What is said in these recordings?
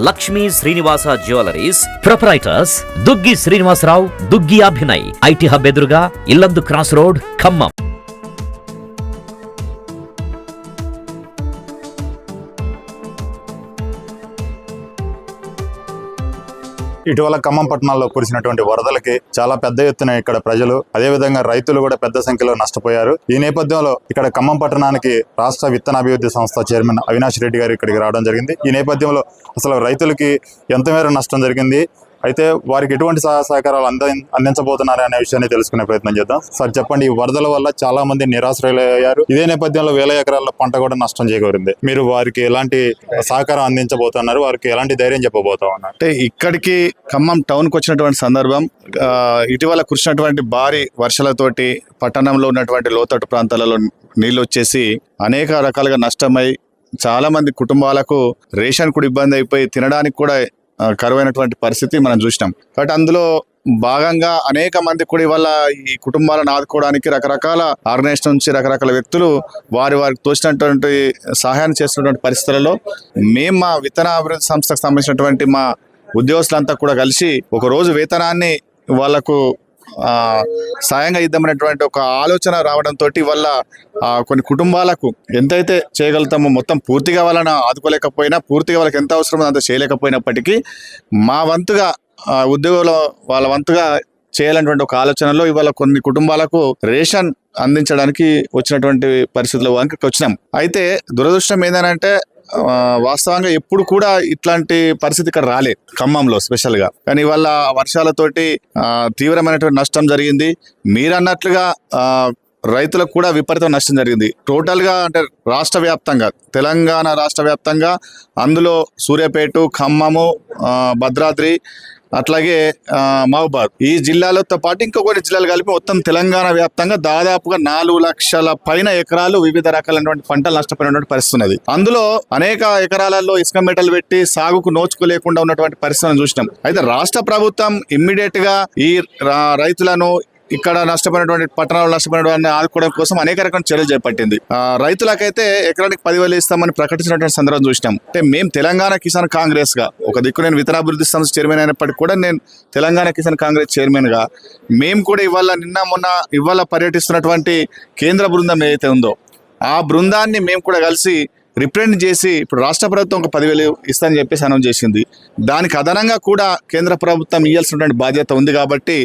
Lakshmi Srinivasa jewelleries proprietors Duggi Srinivasarao, Duggi Abhinay, IT hub ఎదురుగా Yellandu cross road, Khammam. ఇటీవల ఖమ్మం పట్టణంలో కురిసినటువంటి వరదలకి చాలా పెద్ద ఎత్తున ఇక్కడ ప్రజలు, అదేవిధంగా రైతులు కూడా పెద్ద సంఖ్యలో నష్టపోయారు. ఈ నేపథ్యంలో ఇక్కడ ఖమ్మం పట్టణానికి రాష్ట్ర విత్తనాభివృద్ధి సంస్థ చైర్మన్ అవినాష్ రెడ్డి గారు ఇక్కడికి రావడం జరిగింది. ఈ నేపథ్యంలో అసలు రైతులకి ఎంత మేర నష్టం జరిగింది, అయితే వారికి ఎటువంటి సహకారాలు అందించబోతున్నారు అనే విషయాన్ని తెలుసుకునే ప్రయత్నం చేద్దాం. సార్ చెప్పండి, ఈ వరదల వల్ల చాలా మంది నిరాశ్రయులయ్యారు. ఇదే నేపథ్యంలో వేల ఎకరాల పంట కూడా నష్టం చేకూరింది. మీరు వారికి ఎలాంటి సహకారం అందించబోతున్నారు, వారికి ఎలాంటి ధైర్యం చెప్పబోతున్నారు? అంటే ఇక్కడికి ఖమ్మం టౌన్కి వచ్చినటువంటి సందర్భం, ఇటీవల కురిసినటువంటి భారీ వర్షాలతోటి పట్టణంలో ఉన్నటువంటి లోతట్టు ప్రాంతాలలో నీళ్ళు వచ్చేసి అనేక రకాలుగా నష్టమై చాలా మంది కుటుంబాలకు రేషన్ కూడా ఇబ్బంది అయిపోయి తినడానికి కూడా కరువైనటువంటి పరిస్థితి మనం చూసినాం. కాబట్టి అందులో భాగంగా అనేక మంది కూడా ఇవాళ ఈ కుటుంబాలను ఆదుకోవడానికి రకరకాల ఆర్గనైజేషన్ నుంచి రకరకాల వ్యక్తులు వారికి తోచినటువంటి సహాయాన్ని చేస్తున్నటువంటి పరిస్థితులలో మేము మా విత్తన అభివృద్ధి సంస్థకు సంబంధించినటువంటి మా ఉద్యోగస్తులంతా కూడా కలిసి ఒక రోజు వేతనాన్ని వాళ్లకు సాయంగా ఇద్దామనేటువంటి ఒక ఆలోచన రావడంతో వల్ల కొన్ని కుటుంబాలకు ఎంతైతే చేయగలుగుతామో మొత్తం పూర్తిగా వాళ్ళని ఆదుకోలేకపోయినా, పూర్తిగా వాళ్ళకి ఎంత అవసరమో అంత చేయలేకపోయినప్పటికీ మా వంతుగా ఉద్యోగులు వాళ్ళ వంతుగా చేయాలనేటువంటి ఒక ఆలోచనలో ఇవాళ కొన్ని కుటుంబాలకు రేషన్ అందించడానికి వచ్చినటువంటి పరిస్థితుల్లో వచ్చినాం. అయితే దురదృష్టం ఏంటంటే వాస్తవంగా ఎప్పుడు కూడా ఇట్లాంటి పరిస్థితి ఇక్కడ రాలే ఖమ్మంలో స్పెషల్ గా. కానీ ఇవాళ వర్షాలతోటి తీవ్రమైనటువంటి నష్టం జరిగింది. మీరన్నట్లుగా రైతులకు కూడా విపరీత నష్టం జరిగింది. టోటల్ గా అంటే రాష్ట్ర వ్యాప్తంగా, తెలంగాణ రాష్ట్ర వ్యాప్తంగా, అందులో సూర్యాపేట, ఖమ్మము, భద్రాద్రి, అట్లాగే మహబూబాద్ ఈ జిల్లాలతో పాటు ఇంకో కొన్ని జిల్లాలు కలిపి మొత్తం తెలంగాణ వ్యాప్తంగా దాదాపుగా 4 లక్షల పైన ఎకరాలు వివిధ రకాలైనటువంటి పంటలు నష్టపోయినటువంటి పరిస్థితి ఉన్నది. అందులో అనేక ఎకరాలలో ఇసుక మెటలు పెట్టి సాగుకు నోచుకోలేకుండా ఉన్నటువంటి పరిస్థితులను చూసినాం. అయితే రాష్ట్ర ప్రభుత్వం ఇమ్మీడియట్ గా ఈ రైతులను ఇక్కడ నష్టపోయినటువంటి పట్టణాలు నష్టపోయినటువంటి ఆదుకోవడం కోసం అనేక రకాల చర్యలు చేపట్టింది. రైతులకైతే ఎకరానికి 10,000 ఇస్తామని ప్రకటించినటువంటి సందర్భం చూసినాం. అంటే మేము తెలంగాణ కిసాన్ కాంగ్రెస్ గా, ఒక దిక్కు నేను విత్తనాభివృద్ధి సంస్థ చైర్మన్ అయినప్పటికీ కూడా నేను తెలంగాణ కిసాన్ కాంగ్రెస్ చైర్మన్ గా మేము కూడా ఇవాళ పర్యటిస్తున్నటువంటి కేంద్ర బృందం ఏదైతే ఉందో ఆ బృందాన్ని మేము కూడా కలిసి రిప్రజెంట్ చేసి ఇప్పుడు రాష్ట్ర ప్రభుత్వం ఒక 10,000 ఇస్తానని చెప్పేసి అనౌన్స్ చేసింది. దానికి అదనంగా కూడా కేంద్ర ప్రభుత్వం ఇవ్వాల్సినటువంటి బాధ్యత ఉంది. కాబట్టి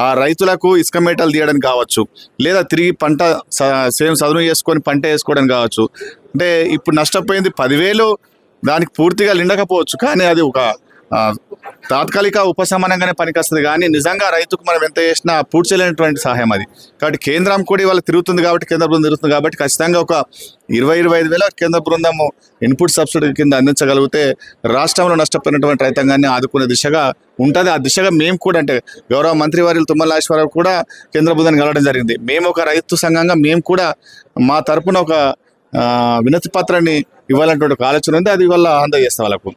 ఆ రైతులకు ఇసుక మేటలు తీయడానికి కావచ్చు, లేదా తిరిగి పంట సేమ్ సదును చేసుకొని పంట వేసుకోవడానికి కావచ్చు. అంటే ఇప్పుడు నష్టపోయింది 10,000, దానికి పూర్తిగా నిండకపోవచ్చు, కానీ అది ఒక తాత్కాలిక ఉపశమనంగానే పనికొస్తుంది. కానీ నిజంగా రైతుకు మనం ఎంత చేసినా పూర్తి చేయలేనటువంటి సహాయం అది. కాబట్టి కేంద్రం కూడా ఇవాళ తిరుగుతుంది కాబట్టి, కేంద్ర బృందం తిరుగుతుంది కాబట్టి ఖచ్చితంగా ఒక 20-25 వేల కేంద్ర బృందము ఇన్పుట్ సబ్సిడీ కింద అందించగలిగితే రాష్ట్రంలో నష్టపోయినటువంటి రైతాంగాన్ని ఆదుకునే దిశగా ఉంటుంది. ఆ దిశగా మేము కూడా, అంటే గౌరవ మంత్రి వర్యులు తుమ్మల నాగేశ్వరరావు కూడా కేంద్ర బృందాన్ని కలవడం జరిగింది. మేము ఒక రైతు సంఘంగా మేము కూడా మా తరపున ఒక వినతి పత్రాన్ని ఇవ్వాలంటే ఒక ఆలోచన ఉంది. అది ఇవాళ అందజేస్తాం వాళ్ళకు.